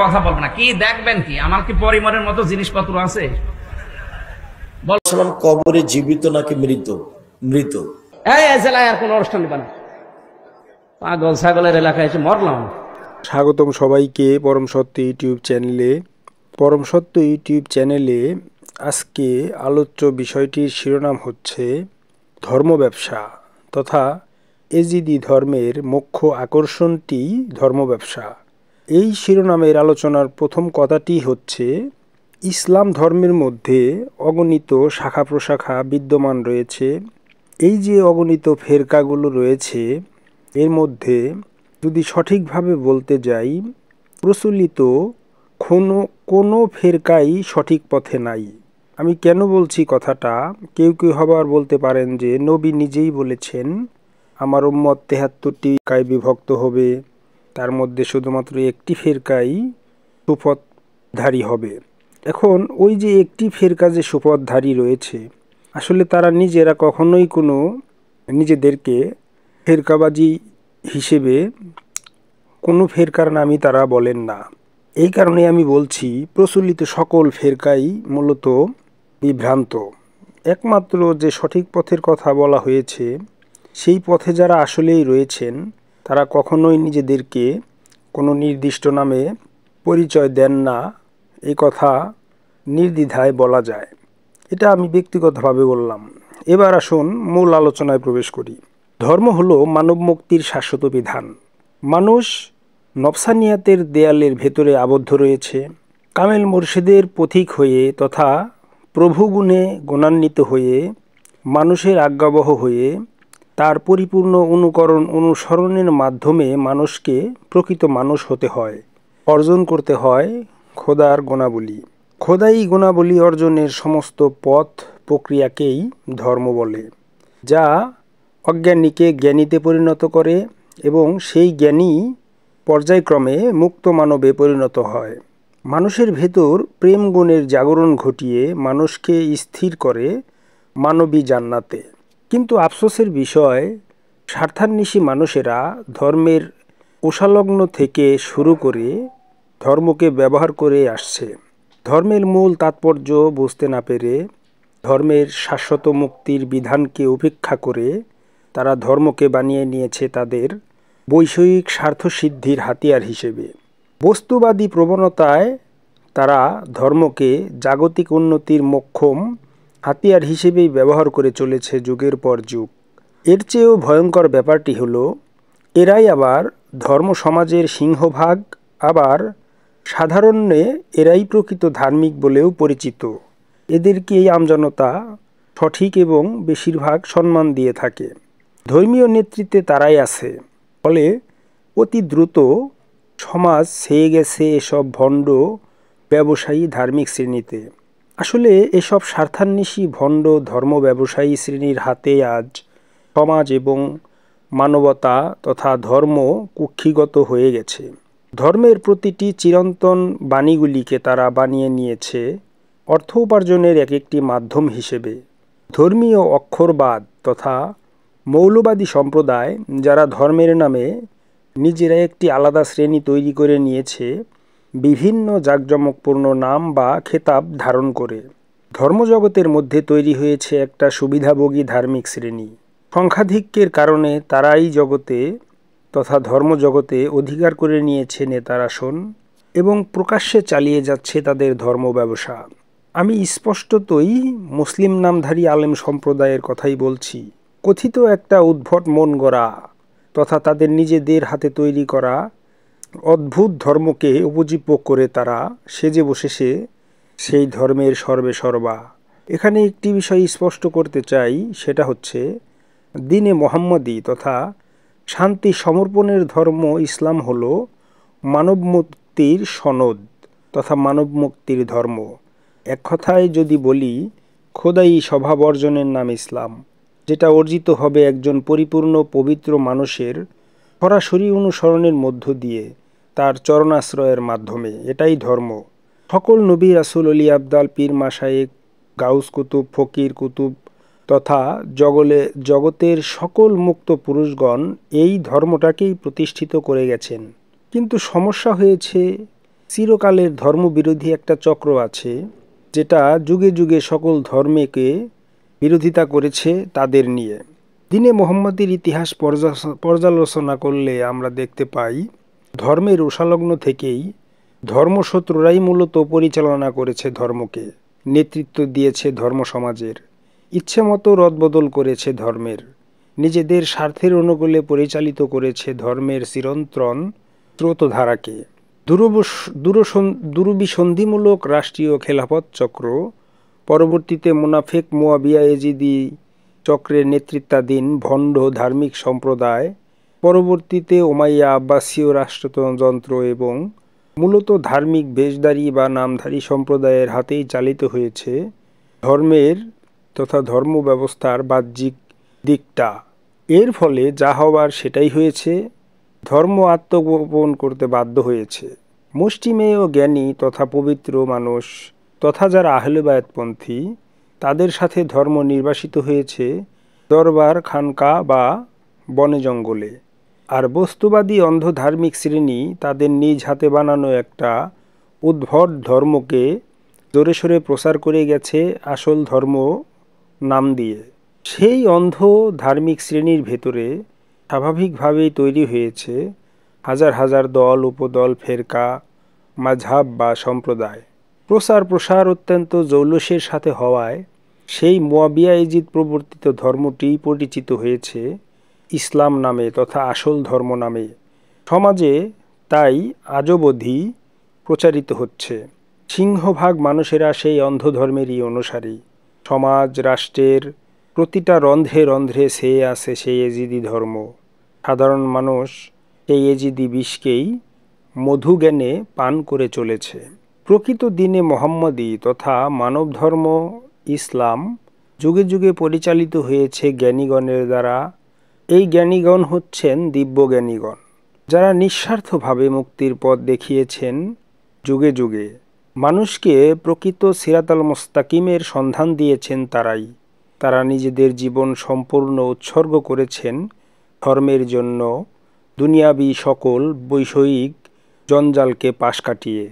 কথা বলবে না। কি দেখবেন? কি আমার কি পরিবারের মতো জিনিসপত্র আছে? বলছিলাম কবরে জীবিত নাকি মৃত? মৃত। এই জেলায় আর কোন অনুষ্ঠান দিবে না। পাগল ছাগলের এলাকায় এসে মরলাম। স্বাগতম সবাইকে পরম সত্য ইউটিউব চ্যানেলে। পরম সত্য ইউটিউব চ্যানেলে আজকে আলোচ্য বিষয়টির শিরোনাম হচ্ছে ধর্ম ব্যবসা তথা এজিদি ধর্মের মুখ্য আকর্ষণটি ধর্ম ব্যবসা। এই শিরোনামের আলোচনার প্রথম কথাটি হচ্ছে ইসলাম ধর্মের মধ্যে অগণিত শাখা প্রশাখা বিদ্যমান রয়েছে। এই যে অগণিত ফেরকাগুলো রয়েছে এর মধ্যে যদি সঠিকভাবে বলতে যাই, প্রচলিত কোনো ফেরকাই সঠিক পথে নাই। আমি কেন বলছি কথাটা? কেউ কেউ আবার বলতে পারেন যে নবী নিজেই বলেছেন আমার উম্মত ৭৩টি ফেরকায় বিভক্ত হবে, তার মধ্যে শুধুমাত্র একটি ফেরকাই সুপথধারী হবে। এখন ওই যে একটি ফেরকা যে সুপথধারী রয়েছে, আসলে তারা নিজেরা কখনোই নিজেদেরকে ফেরকাবাজি হিসেবে কোনো ফেরকার নামই তারা বলেন না। এই কারণে আমি বলছি প্রচলিত সকল ফেরকাই মূলত বিভ্রান্ত। একমাত্র যে সঠিক পথের কথা বলা হয়েছে সেই পথে যারা আসলেই রয়েছেন তারা কখনোই নিজেদেরকে কোনো নির্দিষ্ট নামে পরিচয় দেন না, এই কথা নির্দ্বিধায় বলা যায়। এটা আমি ব্যক্তিগতভাবে বললাম। এবার আসুন মূল আলোচনায় প্রবেশ করি। ধর্ম হলো মানব মুক্তির শাশ্বত বিধান। মানুষ নফসানিয়াতের দেয়ালের ভেতরে আবদ্ধ রয়েছে। কামেল মুর্শিদের পথিক হয়ে তথা প্রভু গুণে গুণান্বিত হয়ে মানুষের আজ্ঞাবহ হয়ে তার পরিপূর্ণ অনুসরণের মাধ্যমে মানুষকে প্রকৃত মানুষ হতে হয়, অর্জন করতে হয় খোদার গুণাবলী। খোদাই গুণাবলী অর্জনের সমস্ত পথ প্রক্রিয়াকেই ধর্ম বলে, যা অজ্ঞানীকে জ্ঞানীতে পরিণত করে এবং সেই জ্ঞানী পর্যায়ক্রমে মুক্ত মানবে পরিণত হয়। মানুষের ভেতর প্রেম গুণের জাগরণ ঘটিয়ে মানুষকে স্থির করে মানবী জান্নাতে। কিন্তু আফসোসের বিষয়, স্বার্থান্বেষী মানুষেরা ধর্মের ওষালগ্ন থেকে শুরু করে ধর্মকে ব্যবহার করে আসছে। ধর্মের মূল তাৎপর্য বুঝতে না পেরে ধর্মের শাশ্বত মুক্তির বিধানকে উপেক্ষা করে তারা ধর্মকে বানিয়ে নিয়েছে তাদের বৈষয়িক স্বার্থসিদ্ধির হাতিয়ার হিসেবে। বস্তুবাদী প্রবণতায় তারা ধর্মকে জাগতিক উন্নতির মোক্ষম হাতিয়ার হিসেবেই ব্যবহার করে চলেছে যুগের পর যুগ। এর চেয়েও ভয়ঙ্কর ব্যাপারটি হলো, এরাই আবার ধর্ম সমাজের সিংহভাগ, আবার সাধারণে এরাই প্রকৃত ধার্মিক বলেও পরিচিত। এদেরকে এই আমজনতা সঠিক এবং বেশিরভাগ সম্মান দিয়ে থাকে। ধর্মীয় নেতৃত্বে তারাই আছে। ফলে অতি দ্রুত সমাজ ছেয়ে গেছে এসব ভণ্ড ব্যবসায়ী ধার্মিক শ্রেণীতে। আসলে এসব স্বার্থান্বেষী ভণ্ড ধর্ম ব্যবসায়ী শ্রেণীর হাতে আজ সমাজ এবং মানবতা তথা ধর্ম কুক্ষিগত হয়ে গেছে। ধর্মের প্রতিটি চিরন্তন বাণীগুলিকে তারা বানিয়ে নিয়েছে অর্থ উপার্জনের এক একটি মাধ্যম হিসেবে। ধর্মীয় অক্ষরবাদ তথা মৌলবাদী সম্প্রদায়, যারা ধর্মের নামে নিজেরা একটি আলাদা শ্রেণী তৈরি করে নিয়েছে বিভিন্ন জাঁকজমকপূর্ণ নাম বা খেতাব ধারণ করে, ধর্মজগতের মধ্যে তৈরি হয়েছে একটা সুবিধাভোগী ধার্মিক শ্রেণী। সংখ্যাধিক্যের কারণে তারাই জগতে তথা ধর্মজগতে অধিকার করে নিয়েছে নেতার আসন এবং প্রকাশ্যে চালিয়ে যাচ্ছে তাদের ধর্ম ব্যবসা। আমি স্পষ্টতই মুসলিম নামধারী আলেম সম্প্রদায়ের কথাই বলছি। কথিত একটা উদ্ভট মন গড়া তথা তাদের নিজেদের হাতে তৈরি করা অদ্ভুত ধর্মকে উপজীব্য করে তারা সেজে বসেছে সেই ধর্মের সর্বে সর্বা। এখানে একটি বিষয় স্পষ্ট করতে চাই, সেটা হচ্ছে দ্বীনে মোহাম্মদী তথা শান্তি সমর্পণের ধর্ম ইসলাম হলো মানব মুক্তির সনদ তথা মানব মুক্তির ধর্ম। এক কথায় যদি বলি, খোদাই স্বভাব অর্জনের নাম ইসলাম, যেটা অর্জিত হবে একজন পরিপূর্ণ পবিত্র মানুষের সরাসরি অনুসরণের মধ্য দিয়ে, তার চরণাশ্রয়ের মাধ্যমে। এটাই ধর্ম। সকল নবী রাসূল অলি আবদাল পীর মাশায়েখ গাউস কুতুব ফকির কুতুব তথা জগতের সকল মুক্ত পুরুষগণ এই ধর্মটাকেই প্রতিষ্ঠিত করে গেছেন। কিন্তু সমস্যা হয়েছে চিরকালের ধর্মবিরোধী একটা চক্র আছে, যেটা যুগে যুগে সকল ধর্মকে বিরোধিতা করেছে তাদের নিয়ে। দিনে মোহাম্মদের ইতিহাস পর্যালোচনা করলে আমরা দেখতে পাই, ধর্মের উষালগ্ন থেকেই ধর্মশত্রুরাই মূলত পরিচালনা করেছে ধর্মকে, নেতৃত্ব দিয়েছে ধর্ম সমাজের, ইচ্ছে মতো রদবদল করেছে ধর্মের, নিজেদের স্বার্থের অনুকূলে পরিচালিত করেছে ধর্মের চিরন্তন স্রোতধারাকে। দুরভিসন্ধিমূলক রাষ্ট্রীয় খেলাফত চক্র, পরবর্তীতে মুনাফেক মুয়াবিয়া এজিদি চক্রের নেতৃত্বাধীন ভণ্ড ধার্মিক সম্প্রদায়, পরবর্তীতে উমাইয়া আব্বাসীয় রাষ্ট্রযন্ত্র এবং মূলত ধার্মিক বেশধারী বা নামধারী সম্প্রদায়ের হাতেই চালিত হয়েছে ধর্মের তথা ধর্ম ব্যবস্থার বাহ্যিক দিকটা। এর ফলে যা হওয়ার সেটাই হয়েছে, ধর্ম আত্মগোপন করতে বাধ্য হয়েছে। মুষ্টিমেয় জ্ঞানী তথা পবিত্র মানুষ তথা যারা আহলে বায়াতপন্থী, তাদের সাথে ধর্ম নির্বাসিত হয়েছে দরবার, খানকা বা বনে জঙ্গলে। আর বস্তুবাদী অন্ধ ধার্মিক শ্রেণী তাদের নিজ হাতে বানানো একটা উদ্ভট ধর্মকে জোরে সোরে প্রচার করে গেছে আসল ধর্ম নাম দিয়ে। সেই অন্ধ ধার্মিক শ্রেণীর ভেতরে স্বাভাবিকভাবেই তৈরি হয়েছে হাজার হাজার দল, উপদল, ফেরকা, মাযহাব বা সম্প্রদায়। প্রসার অত্যন্ত জৌলুসের সাথে হওয়ায় সেই মুয়াবিয়া এজিদ প্রবর্তিত ধর্মটি পরিচিত হয়েছে ইসলাম নামে তথা আসল ধর্ম নামে। সমাজে তাই আজবধি প্রচারিত হচ্ছে। সিংহভাগ মানুষেরা সেই অন্ধ ধর্মেরই অনুসারী। সমাজ রাষ্ট্রের প্রতিটা রন্ধ্রে রন্ধ্রে ছেয়ে আছে সেই এজিদি ধর্ম। সাধারণ মানুষ সেই এজিদি বিষকেই মধুজ্ঞানে পান করে চলেছে। প্রকৃত দিনে মোহাম্মদী তথা মানব ধর্ম ইসলাম যুগে যুগে পরিচালিত হয়েছে জ্ঞানীগণের দ্বারা। এই জ্ঞানীগণ হচ্ছেন দিব্য জ্ঞানীগণ, যারা নিঃস্বার্থভাবে মুক্তির পথ দেখিয়েছেন যুগে যুগে। মানুষকে প্রকৃত সিরাতাল মুস্তাকিমের সন্ধান দিয়েছেন তারাই। তারা নিজেদের জীবন সম্পূর্ণ উৎসর্গ করেছেন ধর্মের জন্য, দুনিয়াবি সকল বৈষয়িক জঞ্জালকে পাশ কাটিয়ে।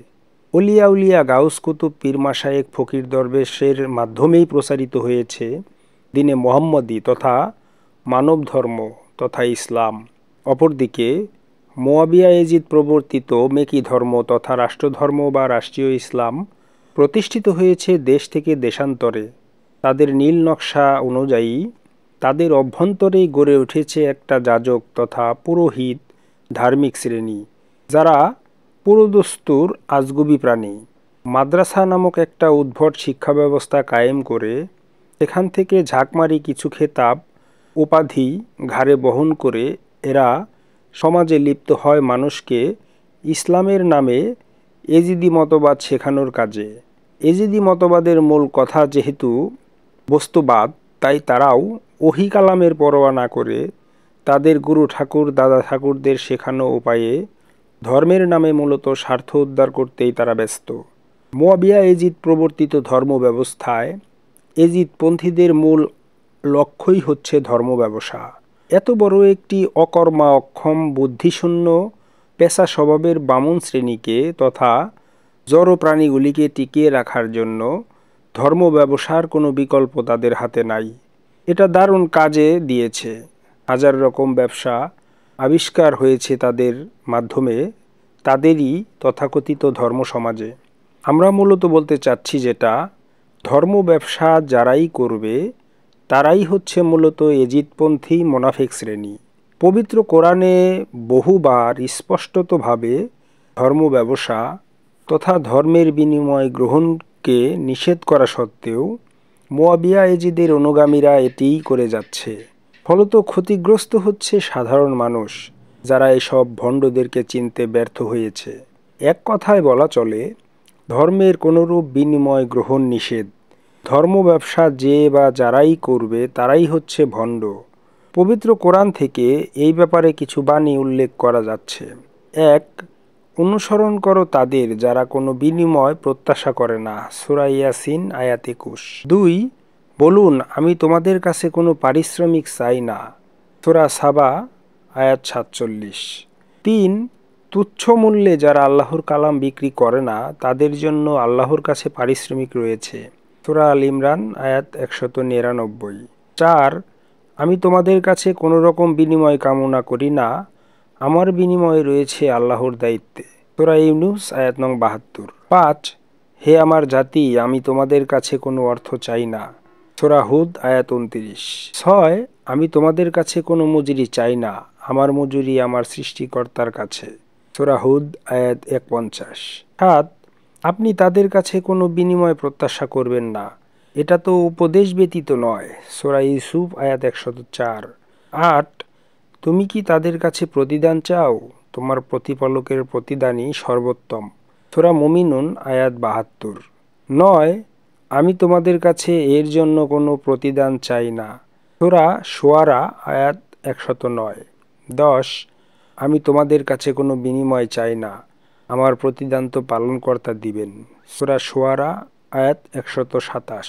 অলিয়া উলিয়া, গাউস কুতুব, পীর মাশায়েখ, ফকির দরবেশের মাধ্যমেই প্রচারিত হয়েছে দিনে মোহাম্মদী তথা মানব ধর্ম তথা ইসলাম। অপরদিকে মুয়াবিয়া এজিদ প্রবর্তিত মেকি ধর্ম তথা রাষ্ট্রধর্ম বা রাষ্ট্রীয় ইসলাম প্রতিষ্ঠিত হয়েছে দেশ থেকে দেশান্তরে। তাদের নীল নকশা অনুযায়ী তাদের অভ্যন্তরেই গড়ে উঠেছে একটা যাজক তথা পুরোহিত ধার্মিক শ্রেণী, যারা পুরোদস্তুর আজগুবি প্রাণী। মাদ্রাসা নামক একটা উদ্ভট শিক্ষা ব্যবস্থা কায়েম করে সেখান থেকে ঝাঁকমারি কিছু খেতাব উপাধি ঘাড়ে বহন করে এরা সমাজে লিপ্ত হয় মানুষকে ইসলামের নামে এজিদি মতবাদ শেখানোর কাজে। এজিদি মতবাদের মূল কথা যেহেতু বস্তুবাদ, তাই তারাও ওহী কালামের পরোয়া না করে তাদের গুরু ঠাকুর, দাদা ঠাকুরদের শেখানো উপায়ে ধর্মের নামে মূলত স্বার্থ উদ্ধার করতেই তারা ব্যস্ত। মুয়াবিয়া এজিদ প্রবর্তিত ধর্ম ব্যবস্থায় এজিদপন্থীদের মূল লক্ষ্যই হচ্ছে ধর্ম ব্যবসা। এত বড় একটি অকর্মা, অক্ষম, বুদ্ধিশূন্য, পেশা স্বভাবের বামুন শ্রেণীকে তথা জড় প্রাণীগুলিকে টিকিয়ে রাখার জন্য ধর্ম ব্যবসার কোনো বিকল্প তাদের হাতে নাই। এটা দারুণ কাজে দিয়েছে। হাজার রকম ব্যবসা আবিষ্কার হয়েছে তাদের মাধ্যমে, তাদেরই তথাকথিত ধর্ম সমাজে। আমরা মূলত বলতে চাচ্ছি যেটা, ধর্ম ব্যবসা যারাই করবে তারাই হচ্ছে মূলত এজিদপন্থী মোনাফেক শ্রেণী। পবিত্র কোরআনে বহুবার স্পষ্টতভাবে ধর্ম ব্যবসা তথা ধর্মের বিনিময় গ্রহণকে নিষেধ করা সত্ত্বেও মুয়াবিয়া এজিদের অনুগামীরা এটিই করে যাচ্ছে। ফলত ক্ষতিগ্রস্ত হচ্ছে সাধারণ মানুষ, যারা এসব ভণ্ডদেরকে চিনতে ব্যর্থ হয়েছে। এক কথায় বলা চলে, ধর্মের কোনোরূপ বিনিময় গ্রহণ নিষেধ। ধর্ম ব্যবসা যে বা যারাই করবে তারাই হচ্ছে ভণ্ড। পবিত্র কোরআন থেকে এই ব্যাপারে কিছু বাণী উল্লেখ করা যাচ্ছে। ১. অনুসরণ করো তাদের যারা কোনো বিনিময় প্রত্যাশা করে না। সূরা ইয়াসিন আয়াত ২১। ২. বলুন, আমি তোমাদের কাছে কোনো পারিশ্রমিক চাই না। সূরা সাবা আয়াত ৪৭। ৩. তুচ্ছ মূল্যে যারা আল্লাহর কালাম বিক্রি করে না তাদের জন্য আল্লাহর কাছে পারিশ্রমিক রয়েছে। সূরা আল ইমরান আয়াত 199। 4, আমি তোমাদের কাছে কোনো রকম বিনিময় কামনা করি না, আমার বিনিময় রয়েছে আল্লাহর দায়িত্বে। সূরা ইউনূস আয়াত নং 72। 5, হে আমার জাতি, আমি তোমাদের কাছে কোনো অর্থ চাই না। সূরা হুদ আয়াত 29। 6, আমি তোমাদের কাছে কোনো মজুরি চাই না, আমার মজুরি আমার সৃষ্টিকর্তার কাছে। সূরা হুদ আয়াত 51। 7, আপনি তাদের কাছে কোনো বিনিময় প্রত্যাশা করবেন না, এটা তো উপদেশ ব্যতীত নয়। সূরা ইউসুফ আয়াত 104। 8, তুমি কি তাদের কাছে প্রতিদান চাও? তোমার প্রতিপালকের প্রতিদানই সর্বোত্তম। সূরা মুমিনুন আয়াত 72। 9, আমি তোমাদের কাছে এর জন্য কোনো প্রতিদান চাই না। সূরা শুআরা আয়াত 109। 10, আমি তোমাদের কাছে কোনো বিনিময় চাই না, আমার প্রতিদান তো পালনকর্তা দিবেন। সূরা শুআরা আয়াত 127।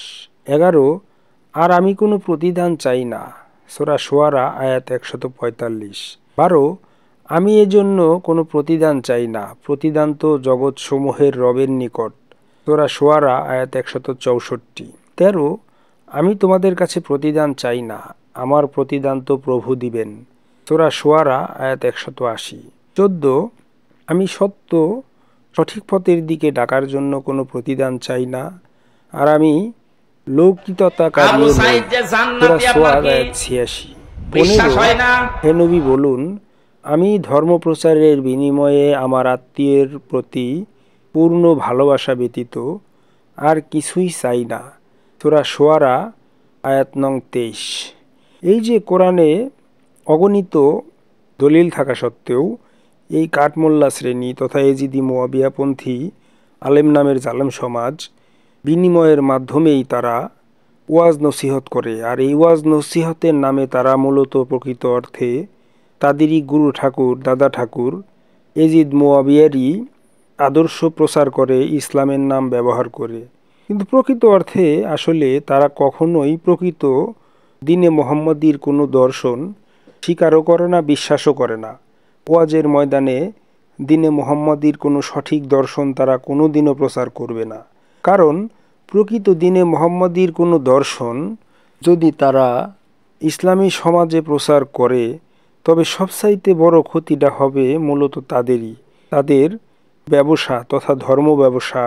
11, আর আমি কোনো প্রতিদান চাই না। সূরা শুআরা আয়াত 145। 12, আমি এজন্য কোনো প্রতিদান চাই না, প্রতিদান তো জগৎসমূহের রবের নিকট। সূরা শুআরা আয়াত 164। 13, আমি তোমাদের কাছে প্রতিদান চাই না, আমার প্রতিদান তো প্রভু দিবেন। সূরা শুআরা আয়াত 180। 14, আমি সঠিক পথের দিকে ডাকার জন্য কোনো প্রতিদান চাই না, আর আমি লৌকিকতাকারীও নই। সূরা শুআরা আয়াত 86। 15, হে নবী বলুন, আমি ধর্মপ্রচারের বিনিময়ে আমার আত্মীয়ের প্রতি পূর্ণ ভালোবাসা ব্যতীত আর কিছুই চাই না। সূরা শুআরা আয়াত নং 23। এই যে কোরআনে অগণিত দলিল থাকা সত্ত্বেও এই কাঠমোল্লা শ্রেণী তথা এজিদি মুয়াবিয়াপন্থী আলেম নামের জালেম সমাজ বিনিময়ের মাধ্যমেই তারা ওয়াজ নসিহত করে, আর এই ওয়াজ নসিহতের নামে তারা মূলত প্রকৃত অর্থে তাদেরই গুরু ঠাকুর, দাদা ঠাকুর এজিদ মুয়াবিয়ারই আদর্শ প্রচার করে, ইসলামের নাম ব্যবহার করে। কিন্তু প্রকৃত অর্থে আসলে তারা কখনোই প্রকৃত দিনে মুহাম্মদীর কোনো দর্শন স্বীকারও করে না, বিশ্বাসও করে না। ওয়াজের ময়দানে দিনে মুহাম্মদীর কোনো সঠিক দর্শন তারা কোনো দিনও প্রচার করবে না, কারণ প্রকৃত দিনে মুহাম্মদীর কোনো দর্শন যদি তারা ইসলামী সমাজে প্রচার করে তবে সবচাইতে বড় ক্ষতিটা হবে মূলত তাদেরই। তাদের ব্যবসা তথা ধর্ম ব্যবসা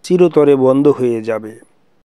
চিরতরে বন্ধ হয়ে যাবে।